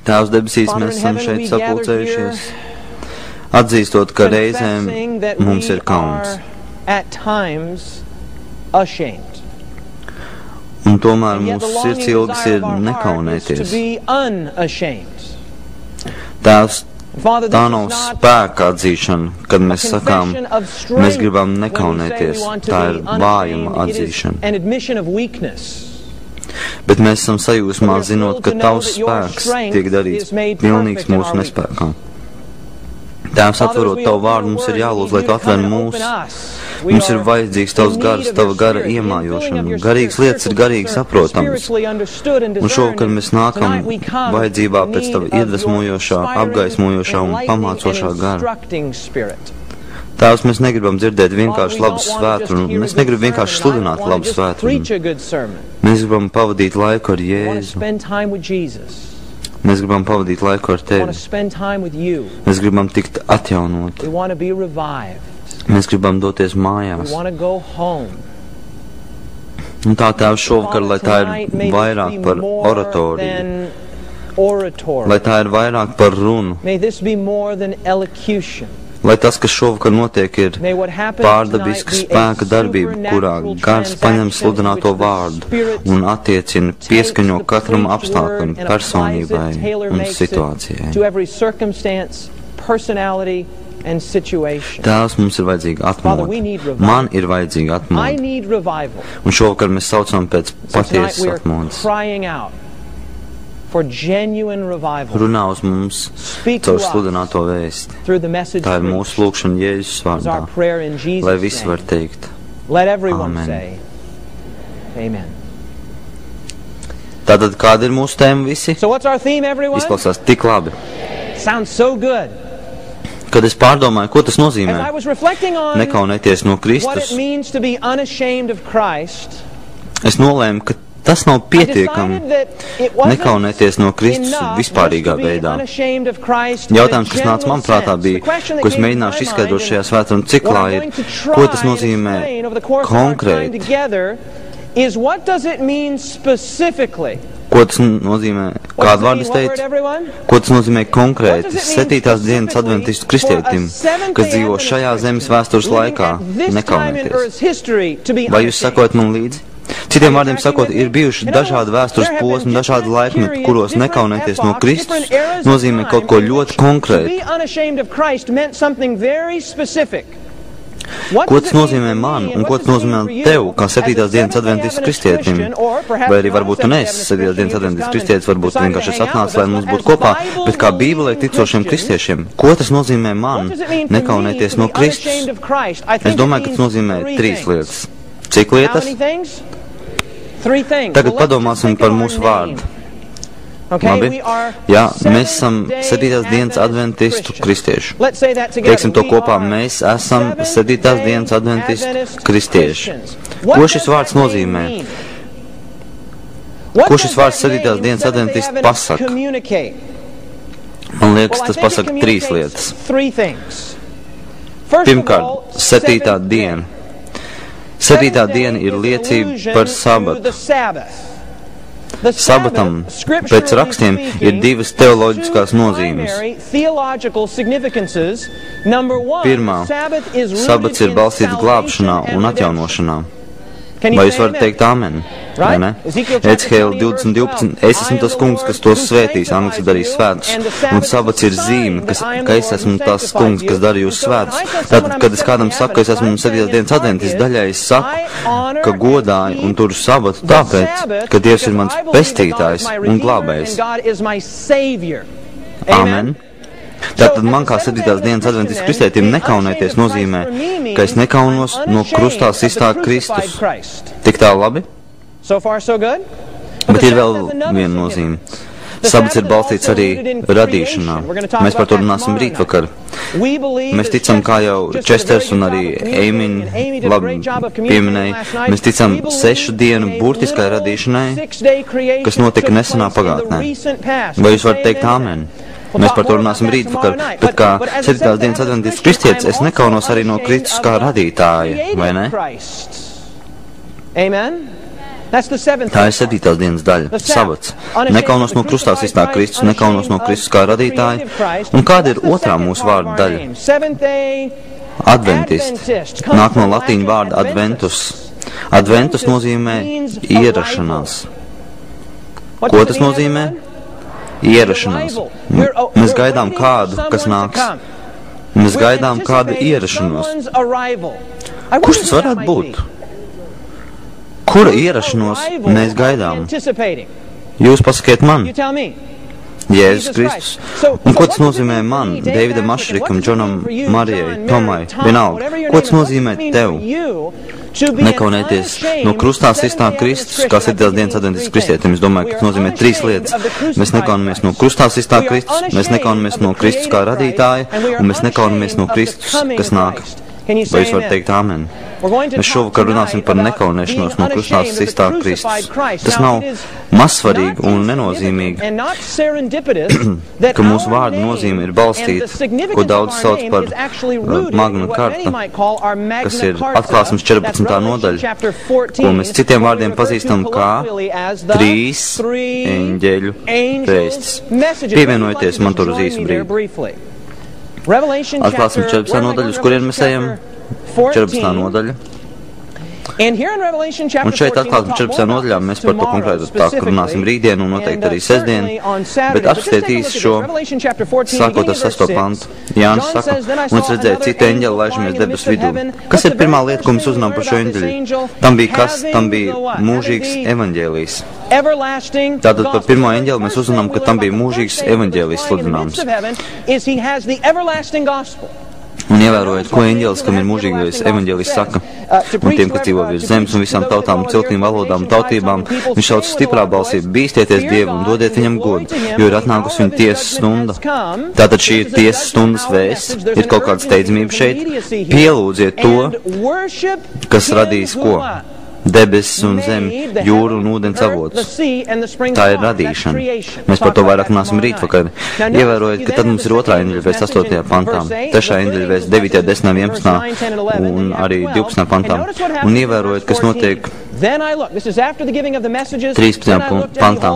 Tēvs debesīs, mēs esam šeit sapulcējušies, atzīstot, ka reizēm mums ir kauns. Un tomēr mūsu sirds ilgas ir nekaunēties. Tēvs, tā nav spēka atzīšana, kad mēs sakām, mēs gribam nekaunēties. Tā ir vājuma atzīšana. Bet mēs esam sajūsmā, zinot, ka Tavs spēks tiek darīts pilnīgs mūsu nespēkā. Tēvs, atverot Tavu vārdu, mums ir jālūdz, lai Tu atver mūs. Mums ir vajadzīgs Tavs gars, Tava gara iemājošana. Garīgas lietas ir garīgi saprotamas. Un šovakar mēs nākam vajadzībā pēc Tava iedvesmojošā, apgaismojošā un pamācošā gara. Tēvs, mēs negribam dzirdēt vienkārši labus svētrumu, mēs negribam vienkārši sludināt labus svētrumu. Mēs gribam pavadīt laiku ar Jēzu. Mēs gribam pavadīt laiku ar Tevi. Mēs gribam tikt atjaunoti. Mēs gribam doties mājās. Un tā, Tēvs, šovakar, lai tā ir vairāk par oratoriju, lai tā ir vairāk par runu, lai tas, kas šovakar notiek, ir pārdabiska spēka darbība, kurā gars paņem sludināto vārdu un attiecina, pieskaņo katram apstākļam, personībai un situācijai. Tēvs, mums ir vajadzīga atmoda. Man ir vajadzīga atmoda. Un šovakar mēs saucam pēc patiesas atmodas. Runā uz mums caur sludināto vēsti. Tā ir mūsu lūkšana Jēzus vārdā, lai visi var teikt Amen. Tātad, kāda ir mūsu tēma visi? Izklausās tik labi. Kad es pārdomāju, ko tas nozīmē, nekaunēties no Kristus, es nolēmu, ka tas nav pietiekami nekaunēties no Kristus vispārīgā veidā. Jautājums, kas nāca man prātā, bija, ko es mēģināšu izskaidrot šajā svētuma ciklā, ir, ko tas nozīmē konkrēti. Ko tas nozīmē, kādu vārdu es teicu? Ko tas nozīmē konkrēti 7. dienas adventistu kristietim, kas dzīvo šajā zemes vēstures laikā, nekaunēties? Vai jūs sakot man līdzi? Citiem vārdiem sakot, ir bijuši dažādi vēstures posmi, dažādi laikmeti, kuros nekaunēties no Kristus nozīmē kaut ko ļoti konkrēti. Ko tas nozīmē man un ko tas nozīmē tev, kā 7. dienas adventistu kristietim? Vai arī varbūt tu neesi 7. dienas adventistu kristietis, varbūt vienkārši es atnācu, lai mums būtu kopā, bet kā Bībelē ticošiem kristiešiem, ko tas nozīmē man nekaunēties no Kristus? Es domāju, ka tas nozīmē 3 lietas. Cik lietas? Tagad padomāsim par mūsu vārdu. Labi? Jā, mēs esam 7. dienas adventistu kristieši. Teiksim to kopā, mēs esam 7. dienas adventistu kristieši. Ko šis vārds nozīmē? Ko šis vārds 7. dienas adventistu pasaka? Man liekas, tas pasaka 3 lietas. Pirmkārt, 7. diena. 7. diena ir liecība par sabatu. Sabatam pēc rakstiem ir 2 teoloģiskās nozīmes. Pirmā, sabats ir balstīts glābšanā un atjaunošanā. Vai jūs varat teikt amen? Vai ne? Ecehēla 20:12. Es esmu tas kungs, kas tos svētīs, angļuiski darīs svētus. Un sabats ir zīme, ka es esmu tas kungs, kas dara jūs svētus. Tātad, kad es kādam saku, ka es esmu 7. dienas adventists, daļai es saku, ka godāju un turu sabatu tāpēc, ka Dievs ir mans pestītājs un glābējs. Amen. Tātad man kā 7. dienas adventistu kristietim nekaunēties nozīmē, ka es nekaunos no krustā sistā Kristus. Tik tā labi? Bet ir vēl viena nozīme. Sabats ir balstīts arī radīšanā. Mēs par to runāsim rītvakar. Mēs ticam, kā jau Česters un arī Eimin labi pieminēja, mēs ticam 6 dienu burtiskai radīšanai, kas notika nesenā pagātnē. Vai jūs varat teikt amen? Mēs par to runāsim rītvakar, bet kā 7. dienas adventists kristietis, es nekaunos arī no Kristus kā radītāja, vai ne? Tā ir 7. dienas daļa, sabats. Nekaunos no krustā sistā Kristus, nekaunos no Kristus kā radītāja. Un kāda ir otrā mūsu vārda daļa? Adventists. Nāk no latīņu vārda adventus. Adventus nozīmē ierašanās. Ko tas nozīmē? Ierašanās. Mēs gaidām kādu, kas nāks. Mēs gaidām kādu ierašanos. Kurš tas varētu būt? Kura ierašanos mēs gaidām? Jūs pasakiet man. Jēzus Kristus. Un ko tas nozīmē man, Deividam Ašrikam, Džonam Marijai, Tomai, vienalga? Ko tas nozīmē tev? Nekaunēties no krustā sistā Kristus, kā 7. dienas adventists kristietim. Es domāju, ka tas nozīmē 3 lietas. Mēs nekaunamies no krustā sistā Kristus, mēs nekaunamies no Kristus kā radītāja, un mēs nekaunamies no Kristus, kas nāk. Vai jūs varat teikt āmen? Mēs šovakar runāsim par nekaunēšanos no krustā sistā Kristus. Tas nav mazsvarīgi un nenozīmīgi, ka mūsu vārda nozīme ir balstīta, ko daudz sauc par Magna Carta, kas ir atklāsmes 14. nodaļa, ko mēs citiem vārdiem pazīstam kā 3 eņģeļu vēstis. Pievienojieties man tur uz īsu brīdi. Atklāsim 14. nodaļu, uz kurien mēs ejam. 14. nodaļa. Un šeit atklāsim 14. nodaļā mēs par to konkrētāk runāsim rītdien un noteikti arī sestdien, bet apskatiet īsi šo, sākot ar 6. pantu. Jānis saka, un es redzēju citu eņģeli laižamies debesu vidū. Kas ir pirmā lieta, ko mēs uzzinām par šo eņģeli? Tam bija kas? Tam bija mūžīgs evaņģēlijs. Tātad par pirmo eņģeli mēs uzzinām, ka tam bija mūžīgs evaņģēlijs sludināms. Un ievērojiet, ko eņģelis, kam ir mūžīgais evaņģēlijs, saka, un tiem, kas dzīvo virs zemes un visām tautām, ciltīm, valodām un tautībām, viņš sauc stiprā balsī, bīstieties Dievu un dodiet viņam godu, jo ir atnākusi viņa tiesas stunda. Tātad šī ir tiesas stundas vēsts, ir kaut kāda steidzamība šeit. Pielūdziet to, kas radīs ko? Debesis un zemi, jūru un ūdens avotus. Tā ir radīšana. Mēs par to vairāk runāsim rītvakar. Ievērojiet, ka tad mums ir otrā eņģeļa vēsts 8. pantā, 3. eņģeļa vēsts 9., 10., 11. un arī 12. pantā. Un ievērojiet, kas notiek 13. pantā.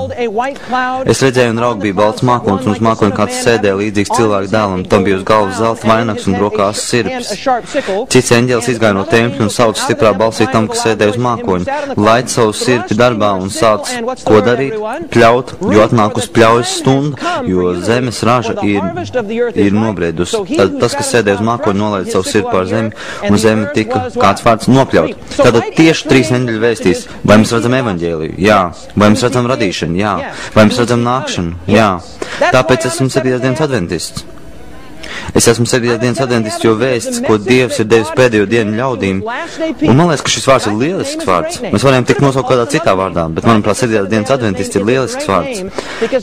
Es redzēju, un raugu bija balts mākonis, un uz mākoņa kāds sēdēja līdzīgs cilvēku dēlam. Tam bija uz galvas zelta vainags un rokās sirps. Cits eņģelis izgāja no tempļa un sauca stiprā balsī tam, kas sēdēja uz mākoņa. Laid savu sirpi darbā un sāc, ko darīt? Pļaut, jo atnākus pļaujas stunda, jo zemes raža ir nobriedusi. Tad tas, kas sēdēja uz mākoņa, nolaid savu sirpi pār zemi, un zeme tika, kāds vārds, nopļaut. Tātad tieši 3 eņģeļi vēstīs. Vai mēs redzam evaņģēliju? Jā. Vai mēs redzam radīšanu? Jā. Vai mēs redzam nākšanu? Jā. Tāpēc esmu 7. dienas adventists. Es esmu 7. dienas adventists, jo vēsts, ko Dievs ir devis pēdējo dienu ļaudīm. Un man liekas, ka šis vārds ir lielisks vārds. Mēs varējām tikt nosaukt kādā citā vārdā, bet manuprāt, 7. dienas adventists ir lielisks vārds.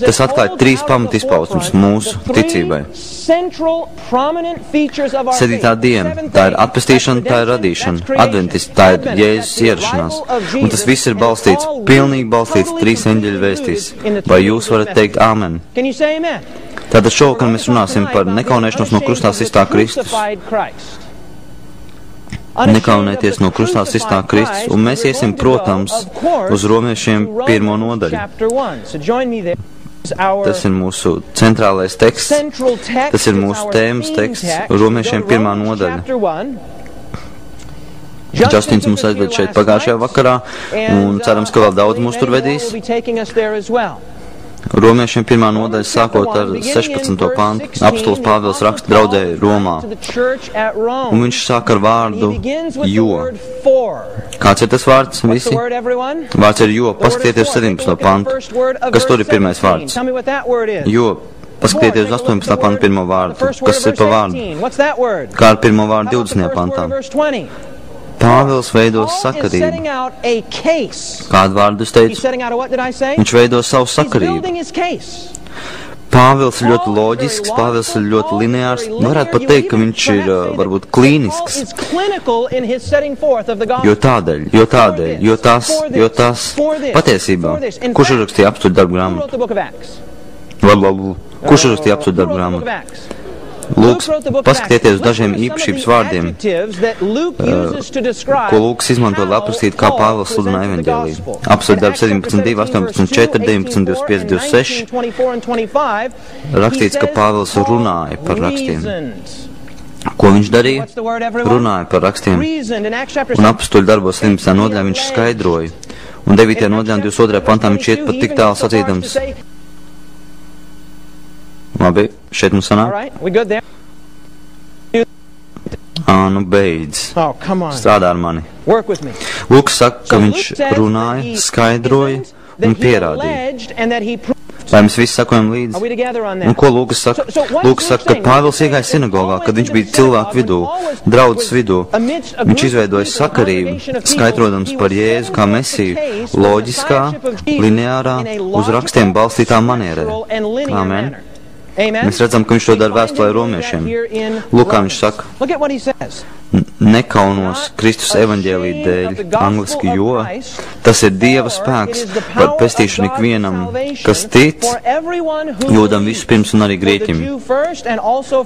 Tas atklāja 3 pamat izpausmes mūsu ticībai. 7. diena, tā ir atpestīšana, tā ir radīšana. Adventists, tā ir Jēzus ierašanās. Un tas viss ir balstīts, pilnīgi balstīts 3 eņģeļu vēstīs. Vai jūs varat teikt āmen? Tātad šovakar mēs runāsim par nekaunēšanos no krustā sistā Kristus. Nekaunēties no krustā sistā Kristus. Un mēs iesim, protams, uz Romiešiem 1. nodaļu. Tas ir mūsu centrālais teksts. Tas ir mūsu tēmas teksts. Romiešiem 1. nodaļa. Justins mūs aizved šeit pagājušajā vakarā, un cerams, ka vēl daudz mūs tur vedīs. Romiešiem 1. nodaļa sākot ar 16. pantu. Apostols Pāvils raksta draudzēji Romā. Un viņš sāk ar vārdu jo. Kāds ir tas vārds, visi? Vārds ir jo. Paskatieties uz 17. pantu. Kas tur ir pirmais vārds? Jo. Paskatieties uz 18. pantu pirmo vārdu. Kas ir pa vārdu? Kā ar pirmo vārdu 20. pantā? Pāvils veido sakarību. Kādu vārdu es teicu? Viņš veido savu sakarību. Pāvils ir ļoti loģisks, Pāvils ir ļoti lineārs. Varētu pat teikt, ka viņš ir varbūt klīnisks. Jo tās patiesībā. Kurš uzrakstīja apstuļu darbu grāmatu? Kurš uzrakstīja apstuļu darbu grāmatu? Lūks, paskatieties uz dažiem īpašības vārdiem, ko Lūks izmanto, lai aprakstīt, kā Pāvils sludina evaņģēliju. Apstākļu darbs 17.2, 18.4, 19.25, 26. Rakstīts, ka Pāvils runāja par rakstiem. Ko viņš darīja? Runāja par rakstiem. Un apstākļu darbos 17. nodaļā viņš skaidroja. Un 9. nodaļā 22. pantā viņš iet pat tik tālu sacīdams. Labi, šeit mums sanāk. Nu beidz. Strādā ar mani. Lūks saka, ka viņš runāja, skaidroja un pierādīja. Vai mēs visi sakojam līdzi? Un ko Lūks saka? Lūks saka, ka Pāvils iegāja sinagogā, kad viņš bija cilvēku vidū, draudzes vidū. Viņš izveidoja sakarību, skaidrodams par Jēzu kā Mesiju, loģiskā, lineārā, uz rakstiem balstītā manierē. Amen. Mēs redzam, ka viņš to dara vēstulē romiešiem. Lūk, kā viņš saka, nekaunos Kristus evaņģēlija dēļ, angliski, jo tas ir Dieva spēks par pestīšanu ikvienam, kas tic, jūdam vispirms un arī grieķim.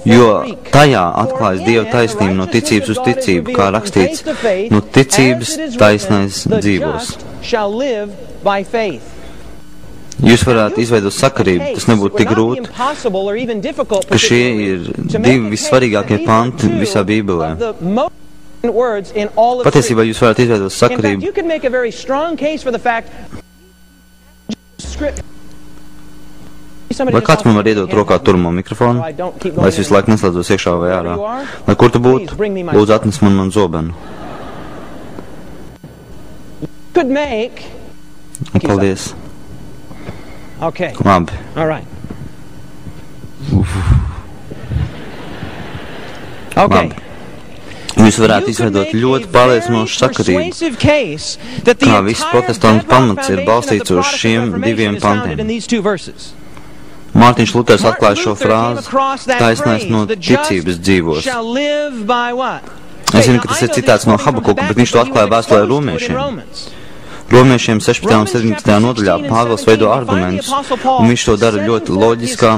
Jo tajā atklājas Dieva taisnība no ticības uz ticību, kā rakstīts, no ticības taisnais dzīvos. Jūs varētu izveidot sakarību, tas nebūtu tik grūti, ka šie ir divi vissvarīgākie panti visā Bībelē. Patiesībā jūs varētu izveidot sakarību. Vai kāds man var iedot rokā turamo mikrofonu, lai es visu laiku neslēdzos iekšā vai ārā? Lai kur tu būtu, lūdzu atnes man zobenu. Paldies. Okay. Labi. All right. Okay. Jūs varētu izveidot ļoti pārliecinošu sakarību, kā viss protestantu pamats ir balstīts uz šiem diviem pantiem. Mārtiņš Luters atklāja šo frāzi, taisnais no ticības dzīvos. Es zinu, ka tas ir citāts no Habakuka, bet viņš to atklāja vēstulē romiešiem. Romiešiem 16. un 17. nodaļā Pāvils veido argumentus, un viņš to dara ļoti loģiskā,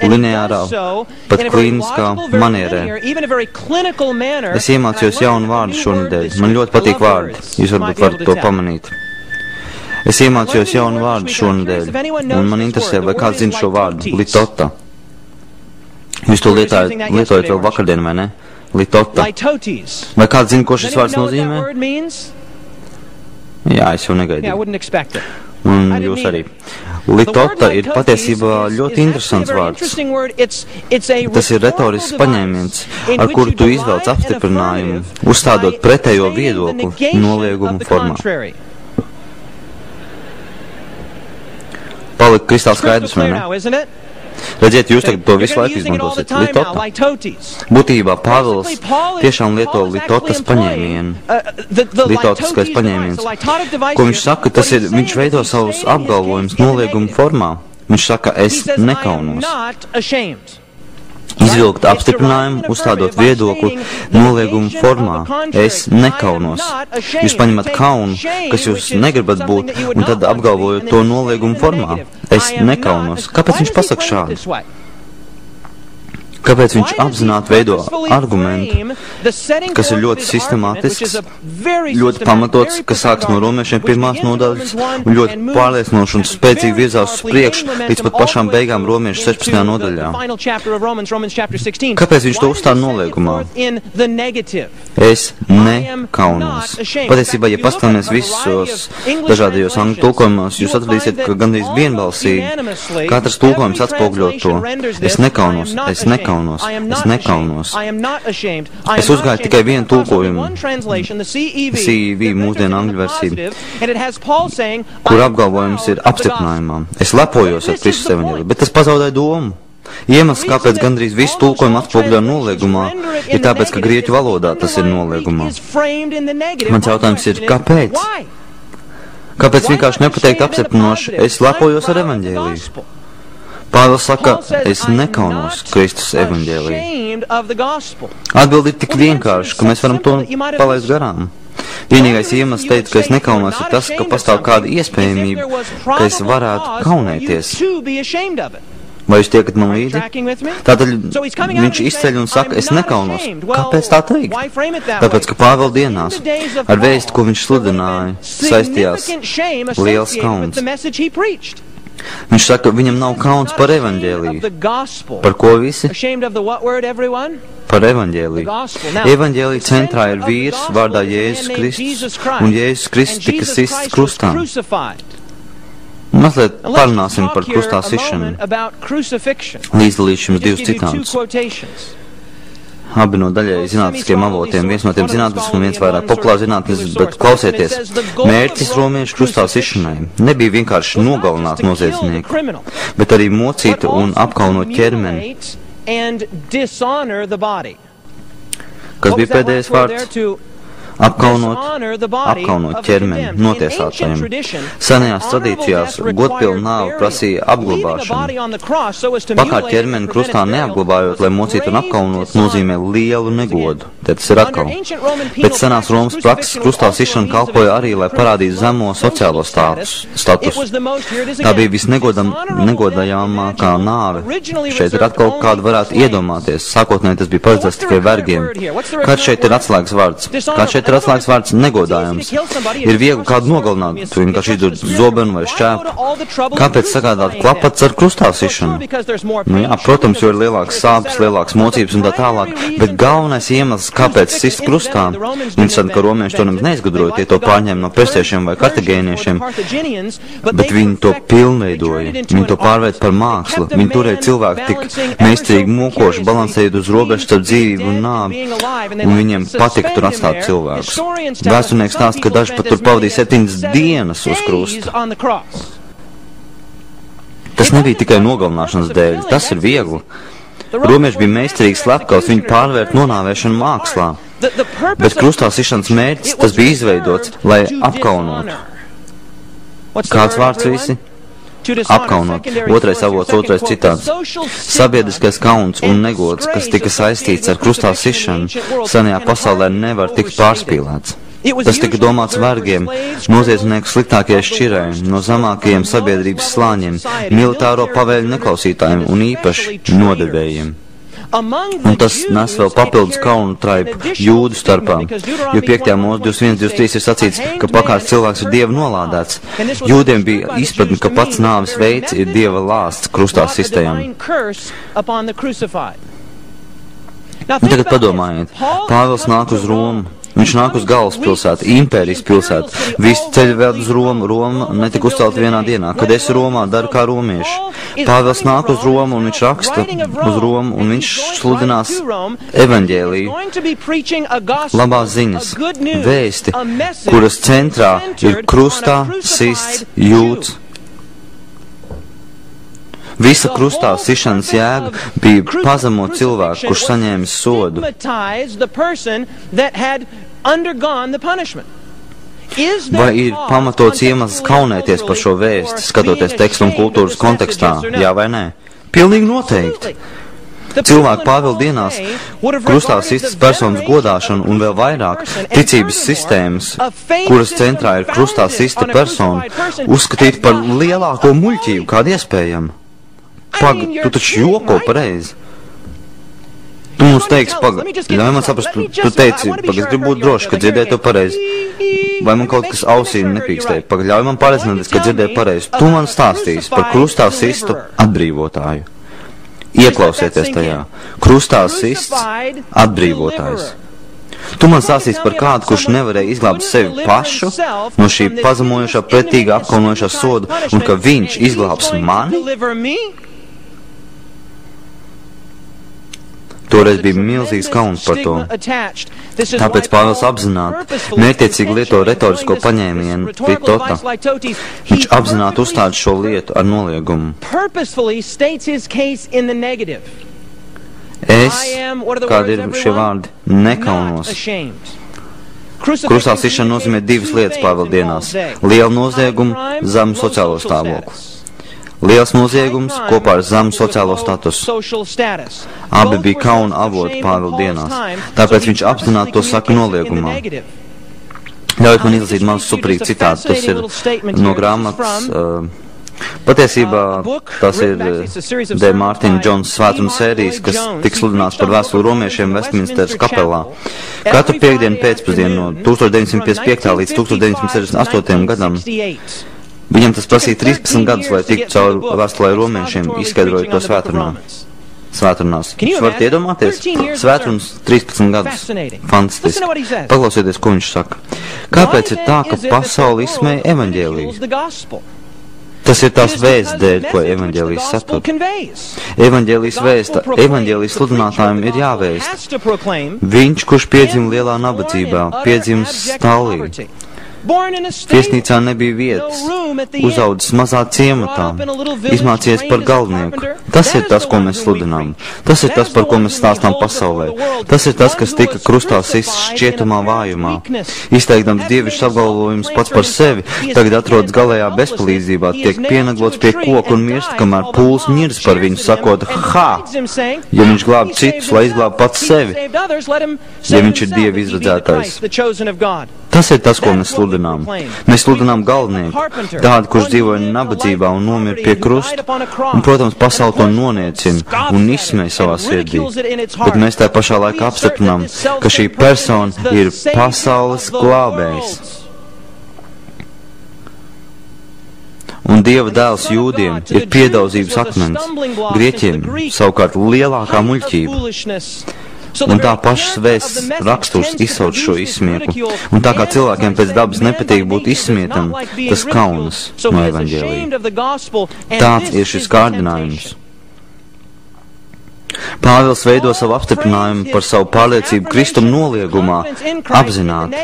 lineārā, pat klīniskā manierē. Es iemācījos jaunu vārdu šonedēļ. Man ļoti patīk vārdi. Jūs varbūt varat to pamanīt. Es iemācījos jaunu vārdu šonedēļ, un man interesē, vai kāds zina šo vārdu. Litota. Jūs to lietojat vēl vakardien, vai ne? Litota. Vai kāds zina, ko šis vārds nozīmē? Jā, es jau negaidīju. Un jūs arī. Litota ir patiesībā ļoti interesants vārds. Tas ir retorisks paņēmiens, ar kuru tu izvelc apstiprinājumu, uzstādot pretējo viedokli noliegumu formā. Palika kristāli skaidrs, vai ne? Redziet, jūs tagad to visu laiku izmantosiet. Litota. Būtībā Pāvils tiešām lieto litotas paņēmienu. Litotiskais paņēmiens. Ko viņš saka, tas ir, viņš veido savus apgalvojumus noliegumu formā. Viņš saka, es nekaunos. Izvilkt apstiprinājumu, uzstādot viedokli noliegumu formā. Es nekaunos. Jūs paņemat kaunu, kas jūs negribat būt, un tad apgalvojot to noliegumu formā. Es nekaunos. Kāpēc viņš pasaka šādu? Kāpēc viņš apzināti veido argumentu, kas ir ļoti sistemātisks, ļoti pamatots, kas sāks no romiešiem 1. nodaļas un ļoti pārliecinoši un spēcīgi virzās uz priekšu līdz pat pašām beigām romiešu 16. nodaļā. Kāpēc viņš to uzstāda noliegumā? Es nekaunos. Patiesībā, ja pastāmies visos dažādajos angļu tulkojumos, jūs atradīsiet, ka gandrīz vienbalsīgi katrs tulkojums atspogļo to. Es nekaunos, es nekaunos. Es nekaunos. Es uzgāju tikai vienu tulkojumu, CEV mūsdienu angļu versiju, kur apgalvojums ir apstiprinājumā. Es lepojos ar Kristus evaņģēliju, bet tas pazaudēja domu. Iemesls, kāpēc gandrīz visu tulkojumu atspogļo noliegumā, ir tāpēc, ka grieķu valodā tas ir noliegumā. Mans jautājums ir, kāpēc? Kāpēc vienkārši nepateikt apstiprinoši, es lepojos ar evaņģēliju? Pāvils saka, es nekaunos Kristus evaņģēliju. Atbildi ir tik vienkārši, ka mēs varam to palaist garām. Vienīgais iemesls teikt, ka es nekaunos, ir tas, ka pastāv kāda iespējamība, ka es varētu kaunēties. Vai jūs tiekat man līdzi? Tātad viņš izceļ un saka, es nekaunos. Kāpēc tā teikt? Tāpēc, ka Pāvela dienās ar vēstu, ko viņš sludināja, saistījās liels kauns. Viņš saka, viņam nav kauns par evaņģēliju. Par ko visi? Par evaņģēliju. Evaņģēlija centrā ir vīrs vārdā Jēzus Kristus, un Jēzus Kristus tika sists krustā. Mazliet parunāsim par krustā sišanu. Līdzdalīšu jums divus citātus. Abi no daļēji zinātniskiem avotiem. Viens no tiem zinātnisks un viens vairāk populārs zinātnisks, bet klausieties, mērķis romiešu krustā sišanai nebija vienkārši nogalināt noziedznieku, bet arī mocīt un apkaunot ķermeni. Kas bija pēdējais vārds? Apkaunot ķermeni notiesātajiem. Senajās tradīcijās godpilna nāve prasīja apglabāšanu. Pakāt ķermeni krustā neapglabājot, lai mocītu un apkaunot, nozīmē lielu negodu. Te tas ir atkal. Pēc senās Romas prakses krustā sišana kalpoja arī, lai parādītu zemo sociālo statusu. Tā bija visnegodājāmākā nāve. Šeit ir atkal kādu varētu iedomāties. Sākotnēji tas bija paredzēts tikai vergiem. Kāds šeit ir atslēgas vārds? Kāds šeit ir atslēgas vārds negodājams? Ir viegli kādu nogalināt, tu vienkārši izdod zobenu vai šķēpu. Kāpēc sagādāt klapats ar krustā sišanu? Nu jā, protams, jo ir lielāks sāpes, lielāks mocības un tā tālāk, bet galvenais iemesls, kāpēc sist krustā, interesanti, ka romieši to nemaz neizgudroja, tie to pārņēma no persiešiem vai kartagēniešiem, bet viņi to pilnveidoja, viņi to pārveid par mākslu, viņi turēja cilvēku tik meistarīgi mokoši, balansējot uz robežu starp dzīvību un nāvi, un viņiem patika tur atstāt cilvēku. Vēsturnieks stāsta, ka daži pat tur pavadīja 7 dienas uz krusta. Tas nebija tikai nogalināšanas dēļ, tas ir viegli. Romieši bija meistarīgi slepkavs, viņi pārvērt nonāvēšanu mākslā. Bet krustā sišanas mērķis tas bija izveidots, lai apkaunotu. Kāds vārds visi? Apkaunot. Otrais avots, otrais citāts. Sabiedriskais kauns un negods, kas tika saistīts ar krustā sišanu, senajā pasaulē nevar tikt pārspīlēts. Tas tika domāts vergiem, noziedznieku sliktākajai šķirai, no zemākajiem sabiedrības slāņiem, militāro pavēļu neklausītājiem un īpaši nodevējiem. Un tas nes vēl papildus kaunu traipu jūdu starpā, jo 5. mūsu 21.23 ir sacīts, ka pakāds cilvēks ir Dieva nolādēts. Jūdiem bija izpratne, ka pats nāves veids ir Dieva lāsts krustā sistējam. Un tagad padomājiet, Pāvils nāk uz Romu. Viņš nāk uz galvaspilsētu, impērijas pilsētu. Visi ceļi ved uz Romu. Roma netika uzcelta vienā dienā. Kad esi Romā, dari kā romieši. Pāvils nāk uz Romu un viņš raksta uz Romu un viņš sludinās evaņģēliju, labās ziņas, vēsti, kuras centrā ir krustā sists jūds. Visa krustā sišanas jēga bija pazemot cilvēku, kurš saņēmis sodu. Vai ir pamatots iemesls kaunēties par šo vēsti, skatoties tekstu un kultūras kontekstā, jā vai nē? Pilnīgi noteikti. Cilvēki Pāvila dienās krustā sistas personas godāšanu un vēl vairāk ticības sistēmas, kuras centrā ir krustā sista persona, uzskatīt par lielāko muļķību, kādu iespējamu. Tu taču joko pareizi. Tu mums teiksi, ļauj man saprast, tu teici, es gribu būt droši, ka dzirdēju to pareizi. Vai man kaut kas ausī nepīkstēja? Ļauj man pārliecināties, ka dzirdēju pareizi. Tu man stāstīsi par krustā sistu atbrīvotāju. Ieklausieties tajā. Krustā sists atbrīvotājs. Tu man stāstīsi par kādu, kurš nevarēja izglābt sevi pašu no šī pazemojošā, pretīgā, apkaunojošā soda, un ka viņš izglābs mani? Toreiz bija milzīgs kauns par to. Tāpēc Pāvils apzināti, mērķiecīgi lieto retorisko paņēmienu pitota. Viņš apzināti uzstāda šo lietu ar noliegumu. Es, kādi ir šie vārdi, nekaunos. Krustā sišana nozīmē divas lietas Pāvila dienās. Lielu noziegumu, zemu sociālo stāvokli. Liels noziegums kopā ar zemu sociālo statusu. Abi bija kauna avoti Pāvila dienās, tāpēc viņš apzināti to saka noliegumā. Ļaujiet man izlasīt mazu superīgu citātu, tas ir no grāmatas Patiesībā tas ir D. Mārtiņa Džonsa svētuma sērijas, kas tiks sludināts par vēstuli romiešiem Vestminsteras kapelā. Katru piekdienu pēcpusdienu no 1955. līdz 1968. gadam. Viņam tas prasīja 13 gadus, lai tiktu cauri vēstulē romiešiem, izskaidrojot to svētrunās. Jūs varat iedomāties? Svētrunas 13 gadus. Fantastiski. Paklausieties, ko viņš saka. Kāpēc ir tā, ka pasauli izsmēja evaņģēliju? Tas ir tās vēsts dēļ, ko evaņģēlijs satur. Evaņģēlijs vēsta, evaņģēlijs sludinātājiem ir jāvēst. Viņš, kurš piedzima lielā nabadzībā, piedzima stallī. Viesnīcā nebija vietas, uzaudzis mazā ciematā, izmācījies par galvnieku. Tas ir tas, ko mēs sludinām. Tas ir tas, par ko mēs stāstām pasaulē. Tas ir tas, kas tika krustā sists šķietamā vājumā. Izteikdams dievišķs apgalvojums pats par sevi, tagad atrodas galējā bezpalīdzībā, tiek pienaglots pie koka un mirst, kamēr pūls mirs par viņu, sakot, ha! Ja viņš glāb citus, lai izglāb pats sevi, ja viņš ir Dieva izradzētais. Tas ir tas, ko mēs sludinām. Mēs sludinām galvnieku, tādu, kurš dzīvoja nabadzībā un nomira pie krusta, un, protams, pasauli to noniecina un izsmēja savā sirdī. Bet mēs tā pašā laikā apstiprinām, ka šī persona ir pasaules glābējs. Un Dieva dēls jūdiem ir piedauzības akmens, grieķiem savukārt lielākā muļķība. Un tā pašas vēsts raksturs izsauc šo izsmieku. Un tā kā cilvēkiem pēc dabas nepatīk būt izsmietam, tas kaunas no evaņģēlija. Tāds ir šis kārdinājums. Pāvils veido savu apstiprinājumu par savu pārliecību Kristuma noliegumā apzināti,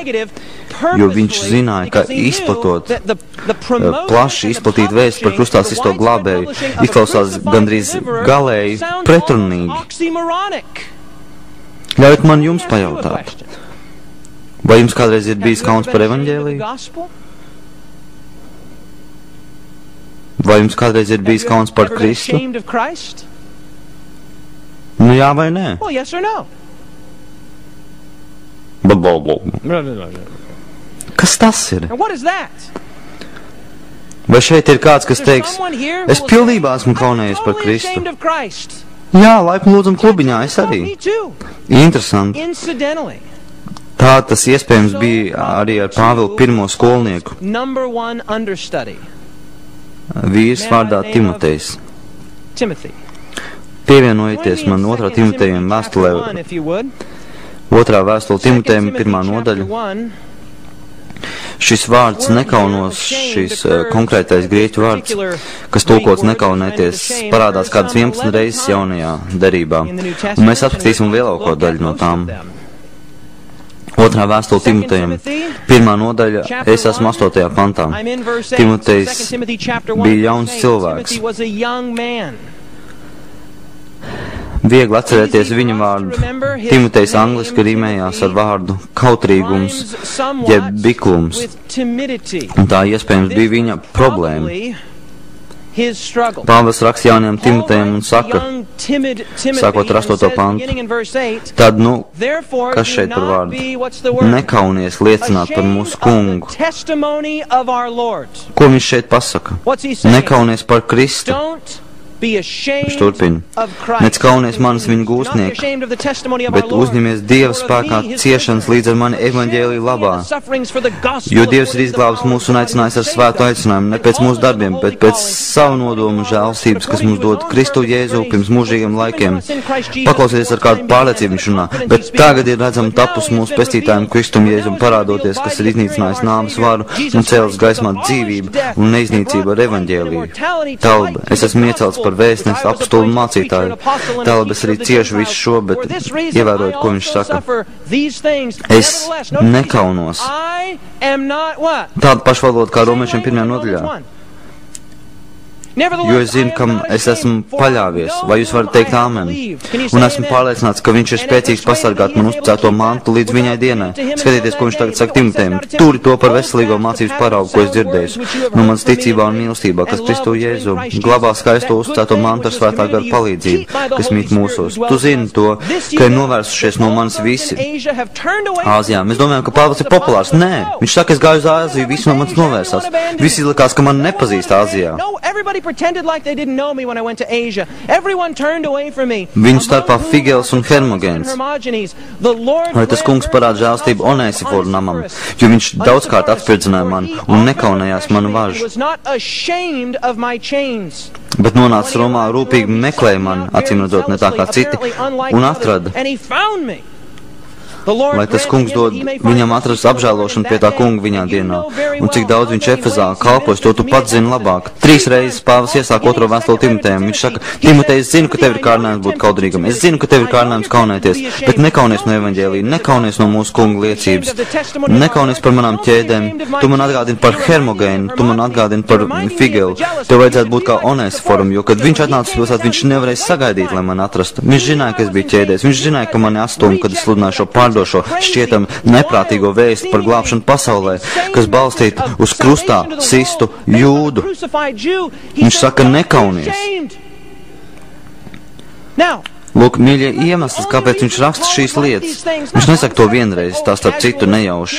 jo viņš zināja, ka izplatot, plaši izplatīt vēstu par krustā sisto glābēju izklausās gandrīz galēji pretrunīgi. Ļaujiet man jums pajautāt, vai jums kādreiz ir bijis kauns par evaņģēliju? Vai jums kādreiz ir bijis kauns par Kristu? Nu jā vai nē? Kas tas ir? Vai šeit ir kāds, kas teiks, es pilnībā esmu kaunējies par Kristu? Jā, laipni lūdzam klubiņā, es arī. Interesanti. Tā tas iespējams bija arī ar Pāvilu pirmo skolnieku. Vīrs vārdā Timotejs. Pievienojieties man 2. Timotejam vēstulē, 2. vēstule Timotejam, 1. nodaļa. Šis vārds nekaunos, šis konkrētais grieķu vārds, kas tulkots nekaunēties, parādās kādas 11 reizes jaunajā derībā, un mēs apskatīsim lielāko daļu no tām. 2. vēstule Timotejam, 1. nodaļa, es esmu 8. pantā. Timotejs bija jauns cilvēks. Viegli atcerēties viņa vārdu. Timotejs angliski rimējās ar vārdu kautrīgums, jeb biklums. Un tā iespējams bija viņa problēma. Pāvils raksta jaunajam Timotejam un saka, sākot ar 8. pantu, tad, kas šeit par vārdu? Nekaunies liecināt par mūsu kungu. Ko viņš šeit pasaka? Nekaunies par Kristu. Viņš turpina. Nec kaunies manis viņa gūstnieka, bet uzņemies Dieva spēkā ciešanas līdz ar mani evaņģēliju labā. Jo Dievs ir izglābis mūs un aicinājis ar svētu aicinājumu, ne pēc mūsu darbiem, bet pēc savu nodomu žēlstības, kas mums dod Kristu Jēzu pirms mūžīgiem laikiem. Paklausieties, ar kādu pārliecību viņš runā, bet tagad ir redzama tapus mūsu pestītājiem Kristum Jēzum parādoties, kas ir iznīcinājis nāves varu un cēlis gaismā dzīvību un neiznīcību ar evaņģēliju. Talba, es esmu iecelts par vēstnes apostulu mācītāju. Tālāk es arī ciešu visu šo, bet ievērojot, ko viņš saka. Es nekaunos. Tāda paša valoda kā romiešiem 1. nodaļā. jo es zinu, kam es esmu paļāvies. Vai jūs varat teikt āmen? Un esmu pārliecināts, ka viņš ir spēcīgs pasargāt man uzticēto mantu līdz viņai dienai. Skatieties, ko viņš tagad saka Timotejam. Turi to par veselīgo mācības paraugu, ko es dzirdēju. No manas ticībā un mīlestībā, kas Kristu Jēzu glabā skaisto uzticēto mantu ar svētā gara palīdzību, kas mīt mūsos. Tu zini to, ka ir novērsušies no manis visi Āzijā. Mēs domājam, ka Pāvils ir populārs. Nē, viņš saka, es gāju uz Āziju, visi no manis novērsās. Visi likās, ka man nepazīst Āzijā. Viņu starpā Figels un Hermogēns. Lai tas kungs parāda žēlstību Onēsiforu namam, jo viņš daudzkārt atspirdzināja mani un nekaunējās manu važu. Bet nonāca Romā, rūpīgi meklēja mani, acīmredzot ne tā kā citi, un atrada. Lai tas kungs dod viņam atrast apžēlošanu pie tā kunga viņā dienā. Un cik daudz viņš Efezā kalpojas, to tu pats zini labāk. 3 reizes Pāvils iesāk 2. vēstuli Timotejam. Viņš saka, Timotej, es zinu, ka tev ir kārdinājums būt kaudrīgam. Es zinu, ka tev ir kārdinājums kaunēties. Bet nekaunies no evaņģēlija, nekaunies no mūsu kunga liecības. Nekaunies par manām ķēdēm. Tu man atgādini par Hermogēnu, tu man atgādini par Figelu. Tev vajadzētu būt kā Onēsiforam, jo, kad viņš atnāca pilsēt, viņš nevarēja sagaidīt, lai mani atrastu. Viņš zināja, ka es biju ķēdēs. Viņš zināja, ka mani astumi, kad es sludināju šo pārdošo šķietam neprātīgo vēstu par glābšanu pasaulē, kas balstīta uz krustā sistu jūdu. Viņš saka, nekaunies. Lūk, mīļie, iemesls, kāpēc viņš raksta šīs lietas. Viņš nesaka to vienreiz, tā starp citu nejauši.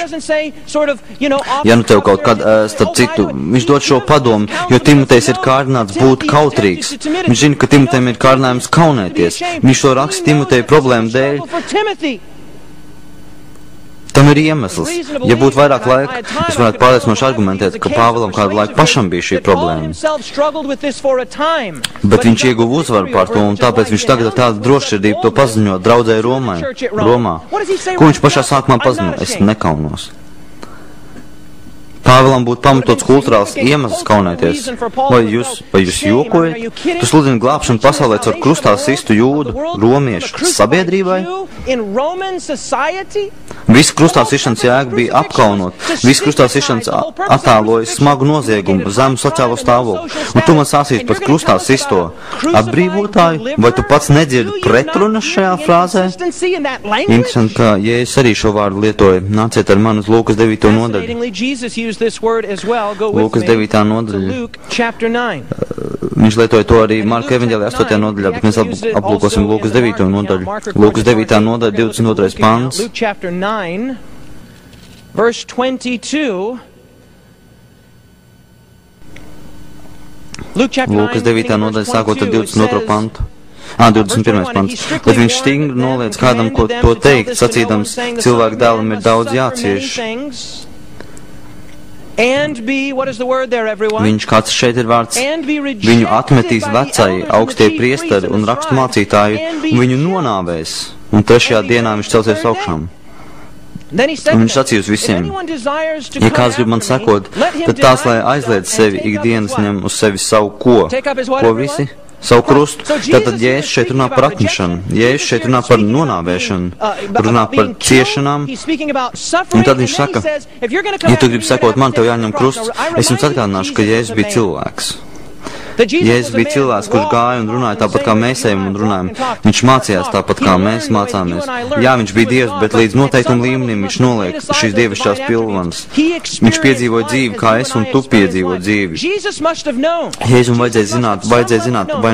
Ja nu tev kaut kad starp citu, viņš dod šo padomu, jo Timotejs ir kārdināts būt kautrīgs. Viņš zina, ka Timotejam ir kārdinājums kaunēties. Viņš to raksta Timoteja problēmu dēļ. Tam ir iemesls. Ja būtu vairāk laika, es varētu pārliecinoši argumentēt, ka Pāvilam kādu laiku pašam bija šī problēma. Bet viņš ieguva uzvaru pār to, un tāpēc viņš tagad ar tādu drošsirdību to paziņo draudzēji Romā. Ko viņš pašā sākumā paziņo? Es nekaunos. Pāvilam būtu pamatots kulturāls iemesls kaunēties. Vai jūs jokojat? Tu sludini glābšanu pasaulē caur krustā sistu jūdu, romiešu sabiedrībai? Viss krustā sišanas jēga bija apkaunot. Viss krustā sišanas attēloja smagu noziegumu, zemu sociālo stāvokli. Un tu man sāsīsi par krustā sisto atbrīvotāju? Vai tu pats nedzirdi pretrunas šajā frāzē? Interesanti, ka Jēzus arī šo vārdu lietoja. Nāciet ar mani uz Lūkas 9. nodaļu. Lūkas 9. nodaļa. Viņš lietoja to arī Marka evaņģēlijā 8. nodaļā, bet mēs aplūkosim Lūkas 9. nodaļu. Lūkas 9. nodaļa, 22. pants. Lūkas 9. nodaļa, sākot ar 22. pantu. 21. pants. Bet viņš stingri noliedz kādam, ko to teikt, sacīdams, cilvēku dēlam ir daudz jācieš. Viņš, kāds šeit ir vārds, viņu atmetīs vecai, augstie priesteri un rakstu mācītāji, un viņu nonāvēs, un 3. dienā viņš celsies augšām. Un viņš sacīja uz visiem, ja kāds grib man sekot, tad tās, lai aizliedz sevi ikdienas ņem uz sevi savu ko visi? Savu krustu. Tātad Jēzus šeit runā par atmešanu, Jēzus šeit runā par nonāvēšanu, runā par ciešanām. Un tad viņš saka, ja tu gribi sekot man, tev jāņem krusts. Es jums atgādināšu, ka Jēzus bija cilvēks. Jēzus bija cilvēks, kurš gāja un runāja tāpat kā mēs ejam un runājam. Viņš mācījās tāpat kā mēs mācāmies. Jā, viņš bija Dievs, bet līdz noteiktam līmenim viņš noliek šīs dievišķās pilvanas. Viņš piedzīvoja dzīvi, kā es un tu piedzīvo dzīvi. Jēzum vajadzēja zināt, vai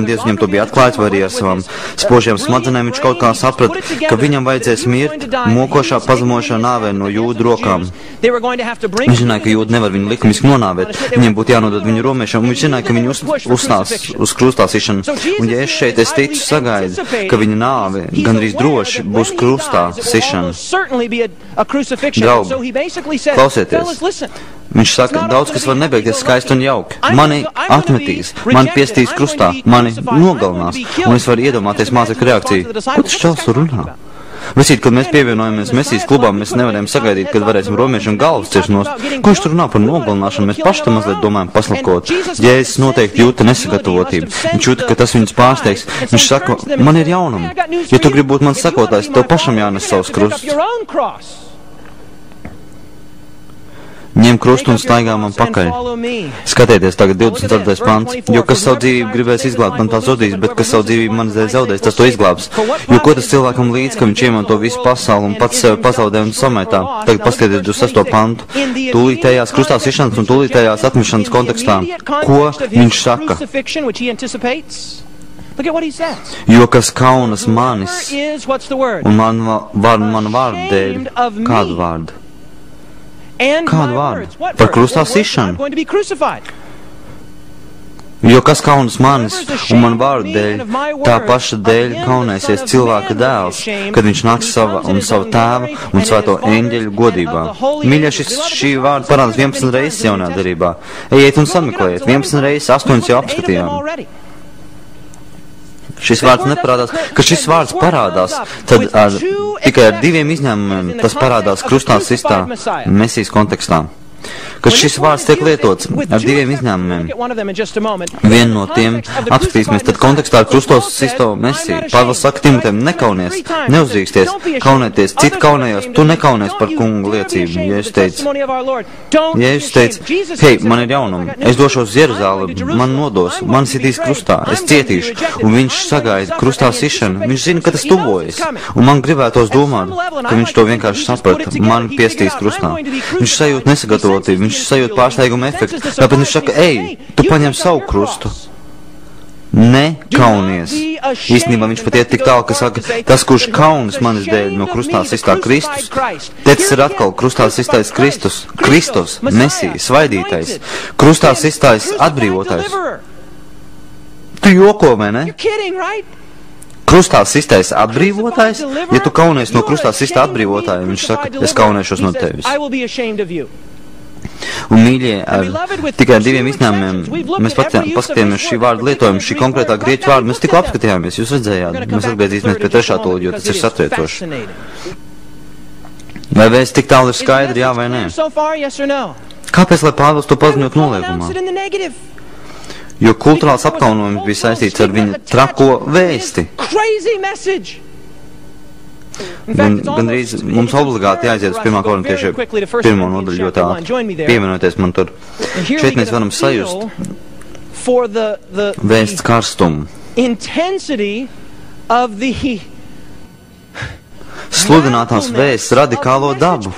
Dievs viņam to bija atklājis, vai arī ar savām spožajām smadzenēm viņš kaut kā saprata, ka viņam vajadzēs mirt mokošā pazemošā nāvē no jūdu rokām. Viņš zināja, ka jūdi nevar viņu likumiski nonāvēt. Viņiem būtu jānodod viņu romiešiem, un viņš zināja, ka viņu uzstās uz krustā sišanu. Un ja es šeit ticu sagaidu, ka viņa nāve gandrīz droši būs krustā sišana. Draugi, klausieties. Viņš saka, daudz kas var nebeigties skaisti un jauki. Mani atmetīs, mani piestīs krustā, mani nogalinās. Un es varu iedomāties mācekļu reakciju. Ko tas čels tur runā? Vecīt, kad mēs pievienojamies Mesijas klubām, mēs nevarējām sagaidīt, kad varēsim romiešiem galvas cirst nost. Ko viņš tur runā par nogalināšanu? Mēs paši tam mazliet domājam paslapkot. Jēzus noteikti jūta nesagatavotību. Viņš jūta, ka tas viņus pārsteigs. Viņš saka, man ir jaunumi. Ja tu gribi būt mans sakotājs, tev pašam jānes savs krusts. ņem krustu un staigā man pakaļ. Skatieties tagad 24. pants. Jo kas savu dzīvību gribēs izglābt, man tā zudīs, bet kas savu dzīvību man zaudēs, tas to izglābs. Jo ko tas cilvēkam līdz, ka viņš iemanto visu pasauli un pats sevi pazaudē un samētā? Tagad paskatieties 26. pantu. Tūlītējās krustā sišanas un tūlītējās atmešanas kontekstā. Ko viņš saka? Jo kas kaunas manis un man vārdu dēļ, kādu vārdu? Kādu vārdu? Par krustā sišanu. Jo kas kaunas manis un man vārdu dēļ, tā paša dēļ kaunēsies cilvēka dēls, kad viņš nāks sava tēva un svēto eņģeļu godībā. Mīļie, šī vārda parādās 11 reizes jaunā derībā. Ejiet un sameklējiet, 11 reizes, 8 jau apskatījām. Šis vārds neparādās, ka šis vārds parādās, tad tikai ar 2 izņēmumiem tas parādās krustā sistā Mesijas kontekstā. Kad šis vārds tiek lietots ar 2 izņēmumiem, vienu no tiem apskatīsimies, tad kontekstā ar Kristus sisto Mesiju. Pāvils saka Timotejam, nekaunies, neuzdrīksties, kaunieties, citi kaunējās, tu nekaunies par kungu liecību. Jēzus teica, hei, man ir jaunumi, es došos uz Jeruzālemi, man nodos, man sitīs krustā, es cietīšu, un viņš sagaida krustā sišanu, viņš zina, ka tas tuvojas, un man gribētos domāt, ka viņš to vienkārši saprata, man piestīs krustā. Viņš sajūt nesagatavotību, viņš sajūt pārsteiguma efektu, tāpēc viņš saka, ej, tu paņem savu krustu. Nekaunies. Īstenībā viņš pat iet tik tālu, ka saka, tas, kurš kaunas manis dēļ no krustā sistā Kristus, te tas ir atkal krustā sistais Kristus, Mesija, svaidītais, krustā sistais atbrīvotais. Tu joko, vai ne? Krustā sistais atbrīvotājs, ja tu kaunies no krustā sistā atbrīvotāja, viņš saka, es kaunēšos no tevis. Un, mīļie, ar tikai 2 izņēmumiem mēs paskatījāmies šī vārda lietojumu, šī konkrētā grieķu vārda, mēs tikko apskatījāmies, jūs redzējāt, mēs atgriezīsimies pie 3. tūlīt, jo tas ir satriecoši. Vai vēsts tik tālu ir skaidri, jā vai nē? Kāpēc, lai Pāvils to paziņot noliegumā? Jo kulturāls apkaunojums bija saistīts ar viņa trako vēsti. Gandrīz mums obligāti jāaiziet uz 1. korintiešiem 1. nodaļu ļoti ātri. Pievienoties man tur. Šeit mēs varam sajust vēsts karstumu. Sludinātās vēsts radikālo dabu.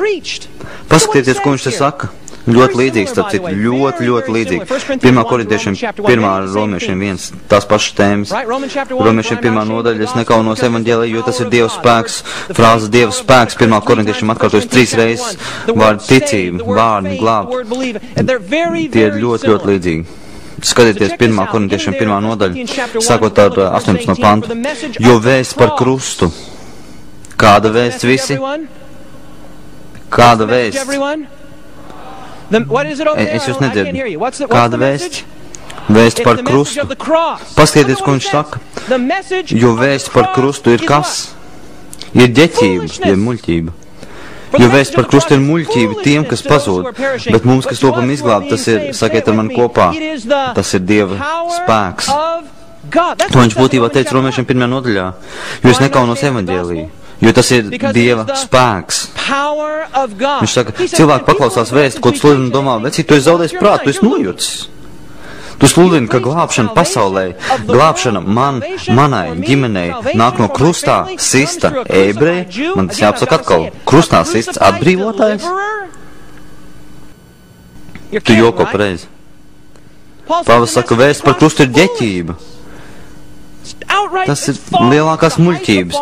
Paskatieties, ko viņš te saka. Ļoti līdzīgs, starp citu, ļoti līdzīgi. 1. korintiešiem 1. romiešiem 1, tās pašas tēmas. Romiešiem 1. nodaļa, es nekaunos evaņģēliju, jo tas ir Dieva spēks. Frāze Dieva spēks 1. korintiešiem atkārtojas 3 reizes. Vārdi ticība, vārdi glābt. Tie ir ļoti līdzīgi. Skatieties 1. korintiešiem 1. nodaļa, sākot ar 18. pantu. Jo vēsts par krustu. Kāda vēsts visi? Kāda vēsts? Es jūs nedzirdu. Kāda vēsts? Vēsts par krustu. Paskatieties, ko viņš saka. Jo vēsts par krustu ir kas? Ir ģeķība, jeb muļķība. Jo vēsts par krustu ir muļķība tiem, kas pazūd. Bet mums, kas topam izglābt, tas ir, sakiet ar mani kopā, tas ir Dieva spēks. To viņš būtībā teica romiešiem 1. nodaļā. Jo es nekaunos evaņģēliju. Jo tas ir Dieva spēks. Viņš saka, cilvēki paklausās vēstu, ko tu sludini un domā, vecī, tu esi zaudējis prātu, tu esi nojucis. Tu sludini, ka glābšana pasaulē, glābšana manai ģimenei nāk no krustā sista ebreja, man tas jāapsaka atkal, krustā sists atbrīvotājs. Tu joko pareizi. Pāvils saka, vēsts par krustu ir ģeķība. Tas ir lielākās muļķības.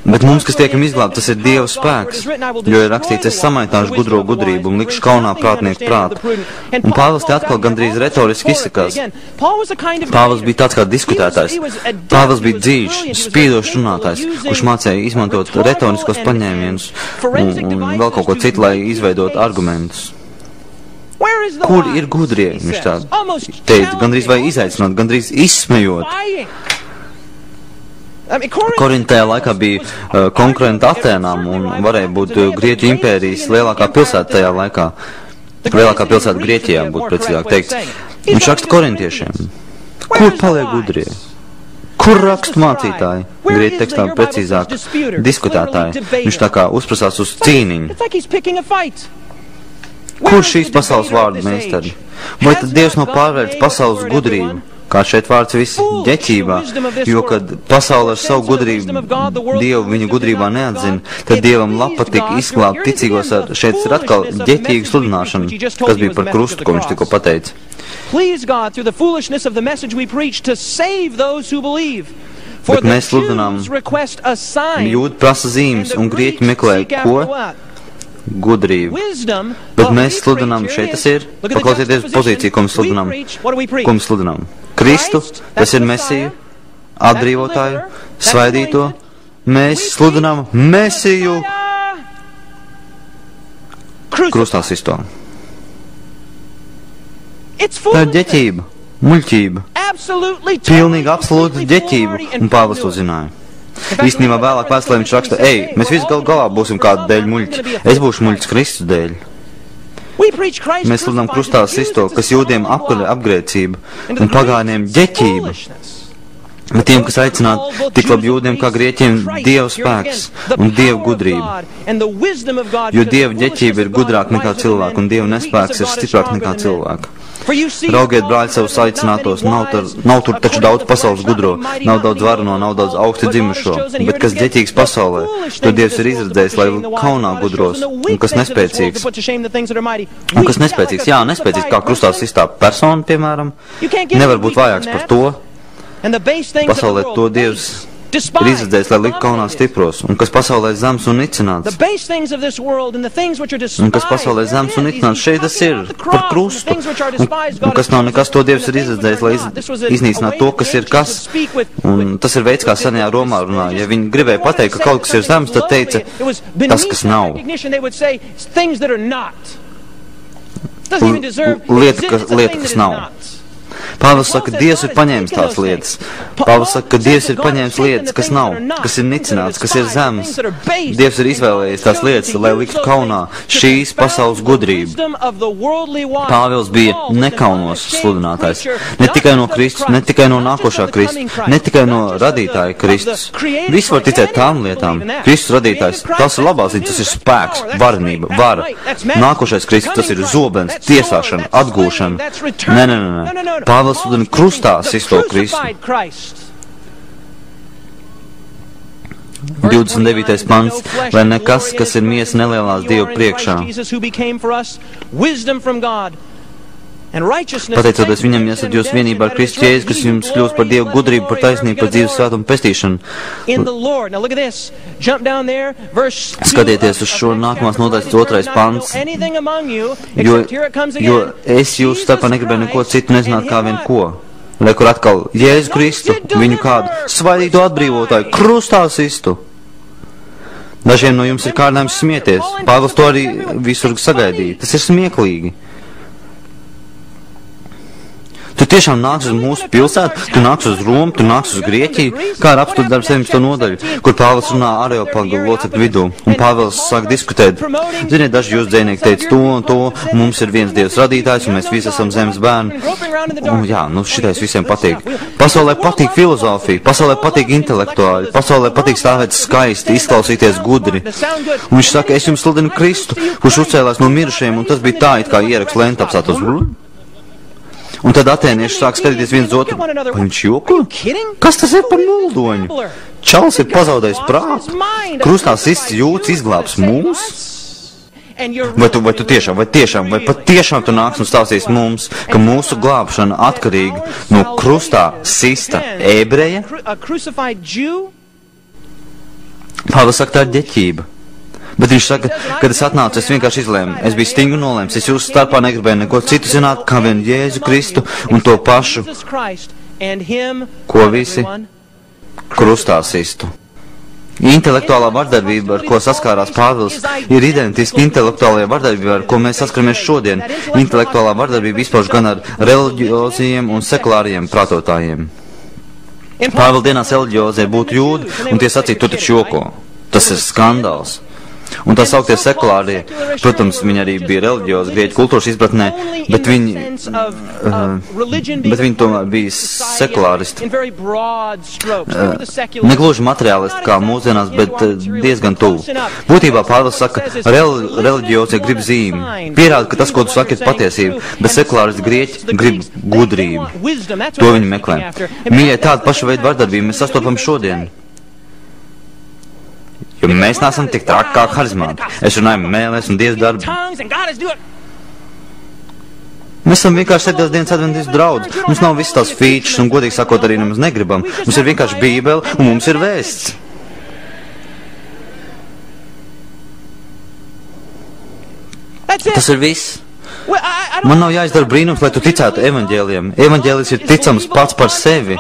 Bet mums, kas tiekam izglābt, tas ir Dieva spēks, jo ir rakstīts, es samaitāšu gudro gudrību un likšu kaunā prātnieku prātu. Un Pāvils te atkal gandrīz retoriski izsakās. Pāvils bija tāds kā diskutētājs. Pāvils bija dzīvs, spīdošs runātājs, kurš mācēja izmantot retoriskos paņēmienus un vēl kaut ko citu, lai izveidot argumentus. Kur ir gudrie? Viņš tā teica, gandrīz vai izaicinot, gandrīz izsmejot. Korintē laikā bija konkurenti Atēnām un varēja būt Grieķu impērijas lielākā pilsēta tajā laikā. Lielākā pilsēta Grieķijā būtu precīzāk teikt. Viņš raksta korintiešiem. Kur paliek gudrie? Kur rakstu mācītāji? Grieķu tekstā precīzāk diskutētāji. Viņš tā kā uzprasās uz cīniņu. Kur šīs pasaules vārdu meistari? Vai tad Dievs nav pārvērts pasaules gudrību? Kā šeit vārds viss ģeķībā, jo, kad pasaule ar savu gudrību Dievu viņa gudrībā neatzina, tad Dievam patika izglābt ticīgos ar, šeit ir atkal ģeķīga sludināšana, kas bija par krustu, ko viņš tikko pateica. Bet mēs sludinām, jūdi prasa zīmes un grieķi meklē ko? Gudrību. Bet mēs sludinām, šeit tas ir, paklausieties pozīciju, ko mēs sludinām. Ko mēs sludinām? Kristu, tas ir Mesiju, atbrīvotāju, svaidīto. Mēs sludinām Mesiju. Krustā sisto. Tā ir ģeķība, muļķība. Pilnīgi absolūta ģeķība, un Pāvils to zināja. Īstenībā vēlāk vēstulē viņš raksta, mēs visi galā būsim kādu dēļ muļķi. Es būšu muļķis Kristus dēļ. Mēs sludinām krustā sisto, kas jūdiem apgrēcība un pagāniem ģeķība. Bet tiem, kas aicinātu tik labi jūdiem kā grieķiem, Dieva spēks un Dieva gudrība. Jo Dieva ģeķība ir gudrāk nekā cilvēka, un Dieva nespēks ir stiprāk nekā cilvēka. Raugiet, brāļi, savus aicinātos, nav tur taču daudz pasaules gudro, nav daudz varano, nav daudz augsti dzimušo, bet kas ģeķīgs pasaulē, to Dievs ir izredzējis, lai kaunā gudros, un kas nespēcīgs. Un kas nespēcīgs, jā, nespēcīgs, kā krustā sistā persona, piemēram, nevar būt vājāks par to. Pasaulē to Dievs ir izredzējis, lai likt kaunā stipros, un kas pasaulē zems un nicināts. Un kas pasaulē zems un nicināts, šeit tas ir par krustu. Un kas nav nekas, to Dievs ir izredzējis, lai iznīcinātu to, kas ir kas. Un tas ir veids, kā senajā Romā runā. Ja viņi gribēja pateikt, ka kaut kas ir zems, tad teica tas, kas nav. Lieta, kas nav. Pāvils saka, ka Dievs ir paņēmis tās lietas. Pāvils saka, ka Dievs ir paņēmis lietas, kas nav, kas ir nicināts, kas ir zems. Dievs ir izvēlējies tās lietas, lai liktu kaunā šīs pasaules gudrību. Pāvils bija nekaunos sludinātājs. Ne tikai no Kristus, ne tikai no nākošā Kristus, ne tikai no radītāja Kristus. Visi var ticēt tām lietām. Kristus radītājs, tas ir labās ziņas, tas ir spēks, varenība, vara. Nākošais Kristus, tas ir zobens, tiesāšana, atgūšana. Nē. Pāvils sludina krustā sisto Kristu. 29. pants, lai nekas, kas ir miesa nelielās Dievu priekšā. Pateicoties viņam, esat jūs vienībā ar Kristu Jēzu, kas jums kļūst par Dievu gudrību, par taisnību, par dzīves svētumu pestīšanu. Skatieties uz šo nākamās nodaļas 2. pants, jo es jūs starpā negribēju neko citu nezināt kā vien ko. Lai kur atkal Jēzu Kristu, viņu kādu svaidītu atbrīvotāju, krustā sistu. Dažiem no jums ir kārdinājums smieties. Pāvils to arī visur sagaidīja. Tas ir smieklīgi. Tu tiešām nāks uz mūsu pilsētu, tu nāks uz Romu, tu nāks uz Grieķiju, kā ar apstudinājumu darbu 17. nodaļu, kur Pāvils runā Areopagu locekļu vidū, un Pāvils sāk diskutēt. Ziniet, daži jūs dzējnieki teica to un to, mums ir viens Dievs radītājs, un mēs visi esam zemes bērni. Un jā, šitais visiem patīk. Pasaulē patīk filozofija, pasaulē patīk intelektuāļi, pasaulē patīk stāvēt skaisti, izklausīties gudri. Un viņš saka, es jums sludinu Kristu, kurš uzcēlās no mirušajiem, un tas bija tā, it kā ieraksts lentapsātos. Un tad atēnieši sāk skatīties viens otru. Vai viņš joko? Kas tas ir par muldoņu? Čals ir pazaudējis prātu. Krustā sists jūts izglābs mūs. Vai tu tiešām tu nāks un stāstīs mums, ka mūsu glābšana atkarīga no krustā sista ebreja? Pāvils saka, tā ir ģeķība. Bet viņš saka, kad es atnācu, es vienkārši izlēmu. Es biju stingri nolēms. Es jūsu starpā negribēju neko citu zināt, kā vien Jēzu Kristu un to pašu, ko visi krustā sistu. Intelektuālā vardarbība, ar ko saskārās Pāvils, ir identiska intelektuālajā vardarbībā, ar ko mēs saskaramies šodien. Intelektuālā vardarbība izpauž gan ar reliģioziem un sekulāriem prātotājiem. Pāvila dienās reliģiozie būtu jūdi, un tie sacītu, tu taču joko. Tas ir skandāls. Un tā sauktie sekulārie, protams, viņi arī bija reliģiozi grieķu kultūras izpratnē, bet viņi tomēr bija sekulāristi. Negluži materiālisti kā mūsdienās, bet diezgan tuvu. Būtībā Pāvils saka, reliģiozie grib zīmi. Pierāda, ka tas, ko tu saki, ir patiesība, bet sekulāristi grieķi grib gudrību. To viņi meklē. Mīļie, tādu pašu veidu vardarbību mēs sastopam šodien. Jo mēs neesam tik traki kā harizmāti. Es runāju mēlēs un Dievs darbu. Mēs esam vienkārši 7 dienas adventistu draudz. Mums nav visas tās fīčas un, godīgi sakot, arī nemaz negribam. Mums ir vienkārši Bībele un mums ir vēsts. Tas ir viss. Man nav jāizdara brīnums, lai tu ticētu evaņģēlijam. Evaņģēlijs ir ticams pats par sevi.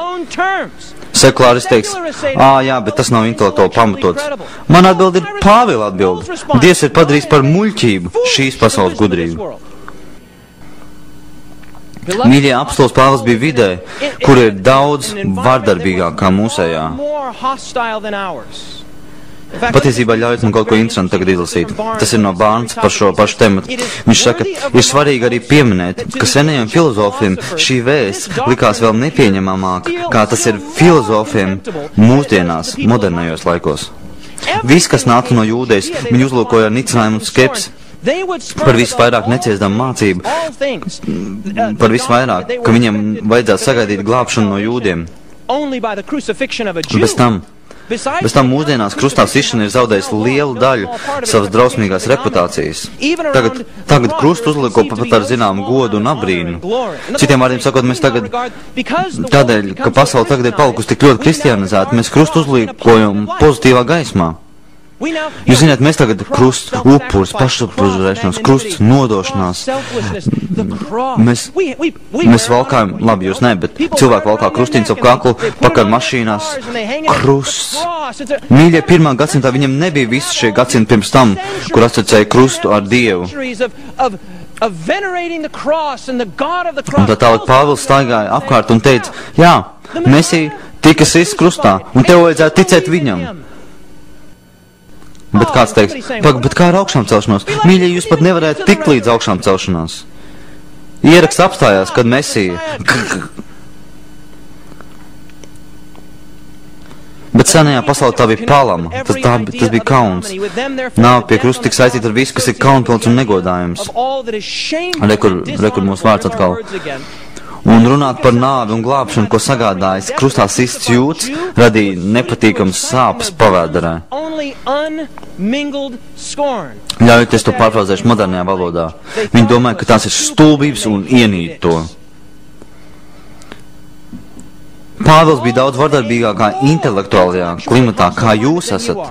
Sekulāristi teiks, jā, bet tas nav intelektuāli pamatots. Man atbildi ir Pāvila atbildi. Dievs ir padarījis par muļķību šīs pasaules gudrību. Mīļie, apostols Pāvils bija vidē, kur ir daudz vardarbīgāk kā mūsējā. Patiesībā ļaujiet man kaut ko interesantu tagad izlasīt. Tas ir no Bārns par šo pašu tematu. Viņš saka, ir svarīgi arī pieminēt, ka senajiem filozofiem šī vēsts likās vēl nepieņemamāk, kā tas ir filozofiem mūsdienās, modernajos laikos. Viss, kas nāca no jūdejas, viņi uzlūkoja ar nicinājumu un skepsi. Par visu vairāk neciesdam mācību, par visu vairāk, ka viņiem vajadzētu sagaidīt glābšanu no jūdiem. Bez tam mūsdienās krustā sišana ir zaudējusi lielu daļu savas drausmīgās reputācijas. Tagad krustu uzliko pat ar zināmu godu un abrīnu. Citiem vārdiem sakot, mēs tagad, tādēļ, ka pasaule tagad ir palikusi tik ļoti kristianizēta, mēs krustu uzlikojam pozitīvā gaismā. Jūs zināt, mēs tagad krusts, upurs, pašapuzurēšanās, krusts, nodošanās. Mēs valkājam, labi, jūs ne, bet cilvēki valkā krustiņus ap kaklu, pakar mašīnās, krusts. Mīļie, 1. gadsimtā viņam nebija visi šie gadsimti pirms tam, kur asociēja krustu ar Dievu. Un tā tālāk Pāvils staigāja apkārt un teica, jā, Mesija tika sists krustā, un tev vajadzētu ticēt viņam. Bet kāds teiks, bet kā ar augšām celšanos? Mīļie, jūs pat nevarētu tikt līdz augšām celšanās. Ieraksts apstājās, kad Mesija. Bet senajā pasaulē tā bija palama, tas bija kauns. Nav pie krusta tik saistīta ar visu, kas ir kaunpilns un negodājums. Rekur mūsu vārds atkal. Un runāt par nāvi un glābšanu, ko sagādājas krustā sists jūts, radīja nepatīkams sāpes pavēdarē. Ļaujiet, es to pārfrāzēšu modernajā valodā. Viņi domāja, ka tās ir stulbības un ienīd to. Pāvils bija daudz vardarbīgākā intelektuālajā klimatā, kā jūs esat.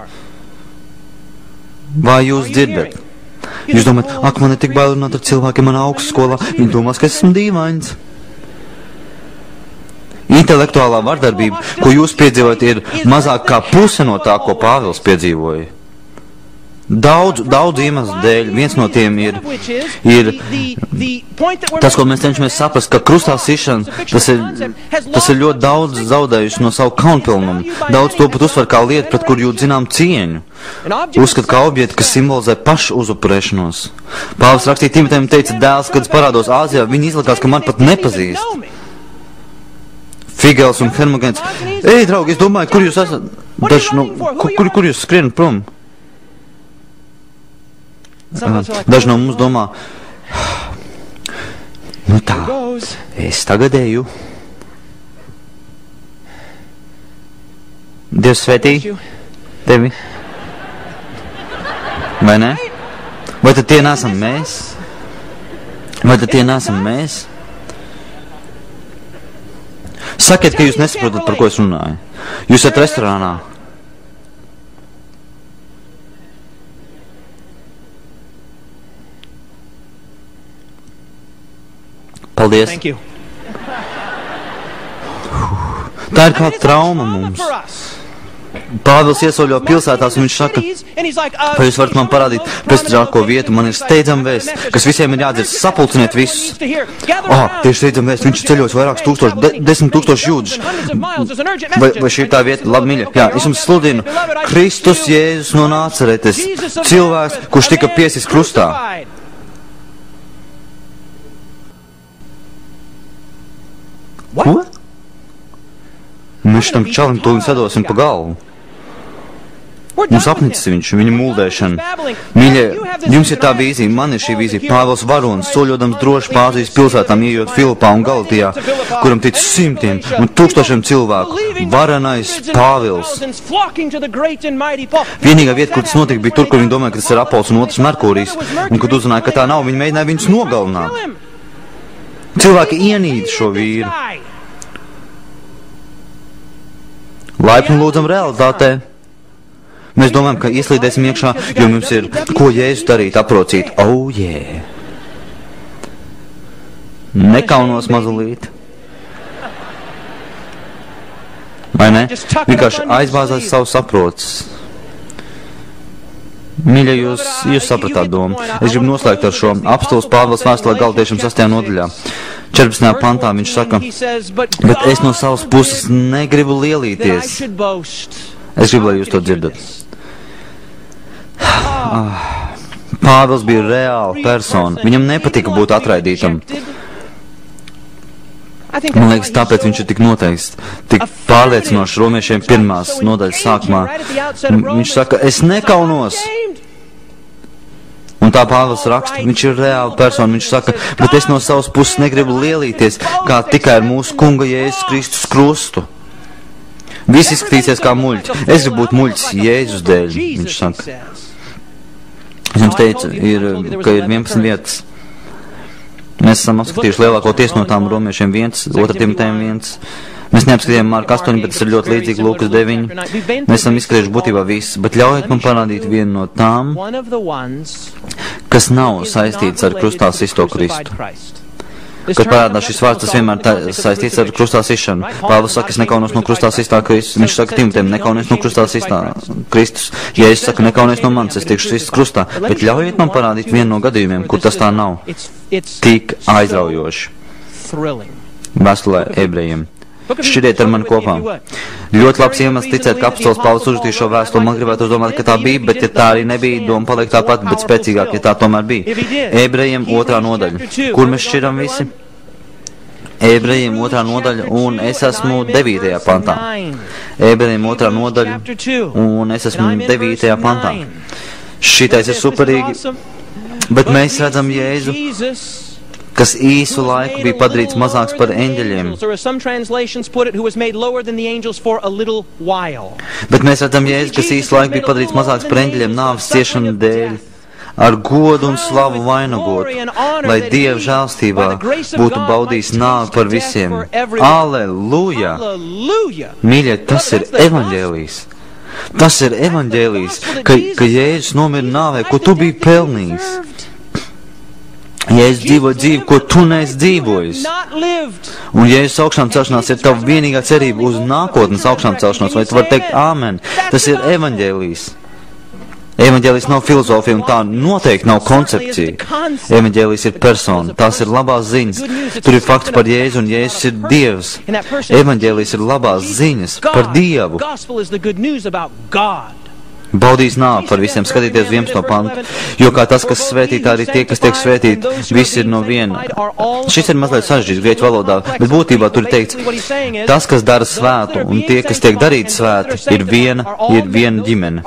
Vai jūs dzirdat? Jūs domājat, ak, man ir tik bail runāt ar cilvēkiem manā augstskolā, viņi domās, ka es esmu dīvains. Intelektuālā vardarbība, ko jūs piedzīvojat, ir mazāk kā puse no tā, ko Pāvils piedzīvoja. Daudz iemeslu dēļ. Viens no tiem ir tas, ko mēs cenšamies saprast, ka krustā sišana, tas ir ļoti daudz zaudējuši no savu kaunpilnumu. Daudz to pat uzsver kā lietu, pret kur jūt zinām cieņu. Uzskat kā objektu, kas simbolizē pašu uzupurēšanos. Pāvils rakstīja Timotejam, teica, dēls, kad es parādos Āzijā, viņi izlikās, ka man pat nepazīst. Figels un Hermogēns. Ej, draugi, es domāju, kur jūs esat? Kur jūs skrienat prom? Daži no mums domā, nu tā, es tagad eju. Dievs svētī tevi. Vai ne? Vai tad tie nesam mēs? Sakiet, ka jūs nesaprotat, par ko es runāju. Jūs esat restorānā. Paldies. Tā ir kāda trauma mums. Pāvils iesoļo pilsētās, un viņš saka, vai jūs varat man parādīt prestižāko vietu, man ir steidzama vēsts, kas visiem ir jādzird, sapulciniet visus. Tieši steidzama vēsts, viņš ceļos vairākus tūkstoši, 10 000 jūdzes. Vai šī ir tā vieta? Labi, mīļa, jā, es jums sludinu, Kristus Jēzus no Nāceretes, cilvēks, kurš tika piesist krustā. Ko? Mēs tam čalim to un sadosim pa galvu. Mums apnicis viņš, viņa muldēšana. Mīļie, jums ir tā vīzija, man ir šī vīzija. Pāvils varonis, soļodams droši pārzīs pilsētām, ieejot Filipā un Galatijā, kuram tic simtiem un tūkstošiem cilvēku. Varenais Pāvils. Vienīgā vieta, kur tas notika, bija tur, kur viņi domāja, ka tas ir Apols un otrs Merkūrijs. Un, kad uzzināja, ka tā nav, viņi mēģināja viņus nogalināt. Cilvēki ienīda šo vīru. Laipni lūdzam realitātē. Mēs domājam, ka ieslīdēsim iekšā, jo mums ir, ko Jēzus darīt, aprocīt. Nekaunos mazulīt. Vai ne? Vienkārši aizbāzās savu saprotas. Mīļa, jūs sapratāt domu. Es gribu noslēgt ar šo apstulis Pāvils vēstulē Galatiešiem 6. nodaļā. 14. pantā viņš saka, bet es no savas puses negribu lielīties. Es gribu, lai jūs to dzirdat. Pāvils bija reāla persona. Viņam nepatika būt atraidītam. Man liekas, tāpēc viņš ir tik noteikts, tik pārliecinošs romiešiem 1. nodaļas sākumā. Viņš saka, es nekaunos. Un tā Pāvils raksta, viņš ir reāla persona. Viņš saka, bet es no savas puses negribu lielīties, kā tikai ar mūsu kunga Jēzus Kristus krustu. Viss izskatīsies kā muļķi. Es gribu būt muļķis Jēzus dēļ, viņš saka. Es jums teicu, ka ir 11 vietas. Mēs esam apskatījuši lielāko tiesu no tām romiešiem 1, 2 Timotejam 1. Mēs neapskatījām Marka 8, bet tas ir ļoti līdzīgi Lūkas 9. Mēs esam izskatījuši būtībā visu, bet ļaujiet man parādīt vienu no tām, kas nav saistīts ar krustā sisto Kristu. Kad parādās šis vārds, tas vienmēr saistīts ar krustā sišanu. Pāvils saka, es nekaunos no krustā sistā Kristus. Viņš saka Timotejam, nekaunies no krustā sistā Kristus. Jēzus saka, nekaunies no manis, es tikšu sists krustā. Bet ļaujiet man parādīt vienu no gadījumiem, kur tas tā nav. Tik aizraujoši. Vēstulē ebrejiem. Šķiriet ar mani kopā. Ļoti labs iemesls ticēt, ka apostols Pāvils uzrakstīja šo vēstuli. Man gribētu uzdomāt, ka tā bija, bet ja tā arī nebija, doma paliek tāpat, bet spēcīgāk, ja tā tomēr bija. Ebrejiem 2. nodaļa. Kur mēs šķiram visi? Ebrejiem 2. nodaļa, un es esmu 9. pantā. Ebrejiem 2. nodaļa, un es esmu 9. pantā. Šitais ir superīgi, bet mēs redzam Jēzu, kas īsu laiku bija padarīts mazāks par eņģeļiem. Bet mēs redzam Jēzu, kas īsu laiku bija padarīts mazāks par eņģeļiem nāves ciešanu dēļ, ar godu un slavu vainagot, lai Dieva žēlstībā būtu baudījis nāvi par visiem. Aleluja! Mīļie, tas ir evaņģēlijs. Tas ir evaņģēlijs, ka Jēzus nomira nāvē, ko tu biji pelnījis. Jēzus dzīvo dzīvi, ko tu neesi dzīvojis. Un Jēzus augšām celšanās ir tava vienīgā cerība uz nākotnes augšām celšanos, vai tu vari teikt āmen. Tas ir evaņģēlijs. Evaņģēlijs nav filozofija un tā noteikti nav koncepcija. Evaņģēlijs ir persona, tās ir labās ziņas. Tur ir fakts par Jēzu un Jēzus ir Dievs. Evaņģēlijs ir labās ziņas par Dievu. Baudīs nāvi par visiem, skatieties 11. pantu, jo kā tas, kas svētī, tā arī tie, kas tiek svētīti, visi ir no viena. Šis ir mazliet sarežģīts grieķu valodā, bet būtībā tur ir teikts, tas, kas dara svētu, un tie, kas tiek darīti svēti, ir viena ģimene.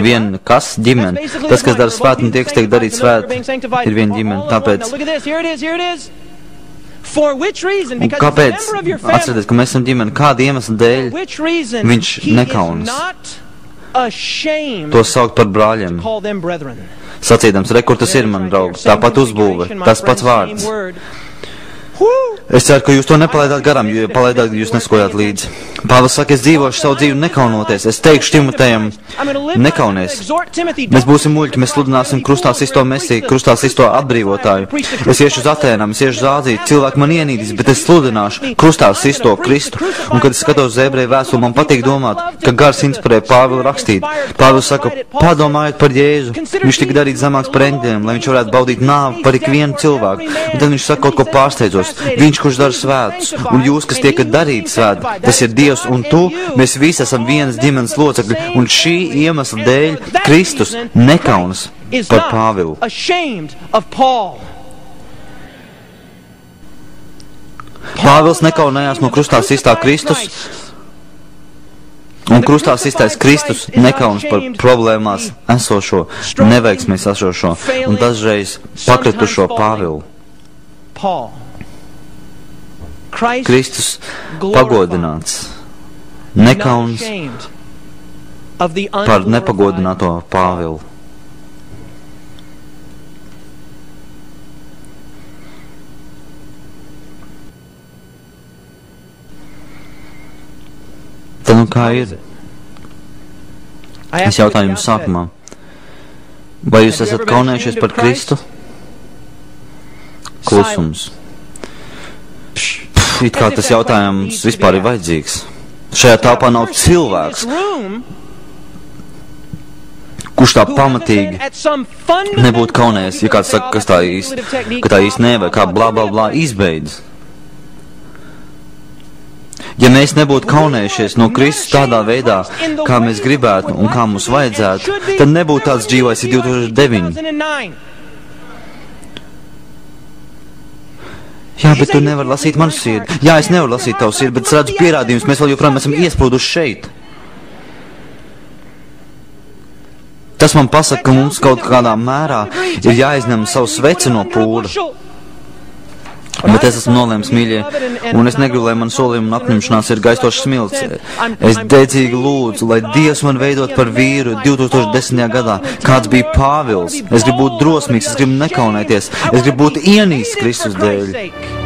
Viena kas? Ģimene. Tas, kas dara svētu, un tie, kas tiek darīti svēti, ir viena ģimene. Tāpēc un kāpēc? Atcerieties, ka mēs esam ģimene. Kāda iemesla dēļ viņš nekaunas to saukt par brāļiem? Sacīdams, re, kur tas ir, man draugs, tāpat uzbūve, tas pats vārds. Es ceru, ka jūs to nepalaidāt garām, jo, ja palaidāt, jūs neskojāt līdzi. Pāvils saka, es dzīvošu savu dzīvi nekaunoties. Es teikšu Timotejam, nekaunies. Mēs būsim muļķi, mēs sludināsim krustā sisto Mesiju, krustā sisto atbrīvotāju. Es iešu uz Atēnām, es iešu uz Āziju, cilvēki man ienīdīs, bet es sludināšu krustā sisto Kristu. Un, kad es skatos uz ebreju vēstuli, man patīk domāt, ka gars inspirē Pāvilu rakstīt. Pāvils saka, padomājiet par Jēzu. Viņš tika darīts zemāks par eņģeļiem, lai viņš varētu baudīt nāvi par ikvienu cilvēku. Un tad viņš saka kaut ko pārsteidzos. Viņš, kurš dara svētus, un jūs, kas tiekat darīt svētu, tas ir Dievs un tu, mēs visi esam vienas ģimenes locekļi, un šī iemesla dēļ Kristus nekaunas par Pāvilu. Pāvils nekaunējās no krustā sistā Kristus, un krustā sistais Kristus nekaunas par problēmās esošo, neveiksmēs esošo, un dažreiz pakritušo Pāvilu. Kristus pagodināts, nekauns par nepagodināto Pāvilu. Tad nu kā ir? Es jautāju jums sākumā, vai jūs esat kaunējušies par Kristu? Klusums. It kā tas jautājums vispār ir vajadzīgs. Šajā telpā nav cilvēks, kurš tā pamatīgi nebūtu kaunējies, ja kāds saka, ka tā īsti ne, vai kā blā, blā, blā, izbeidz. Ja mēs nebūtu kaunējušies no Kristus tādā veidā, kā mēs gribētu un kā mums vajadzētu, tad nebūtu tāds dzīvais 2009. Jā, bet tu nevari lasīt manu sirdi. Jā, es nevaru lasīt tavu sirdi, bet es redzu pierādījumus, mēs vēl joprojām esam iesprūduši šeit. Tas man pasaka, ka mums kaut kādā mērā ir jāizņem savu sveci no pūra. Bet es esmu nolēms, mīļie, un es negribu, lai man solījuma un apņemšanās ir gaistošs smilts. Es dedzīgi lūdzu, lai Dievs man veidot par vīru 2010. gadā, kāds bija Pāvils. Es gribu būt drosmīgs, es gribu nekaunēties, es gribu būt ienīsts Kristus dēļ.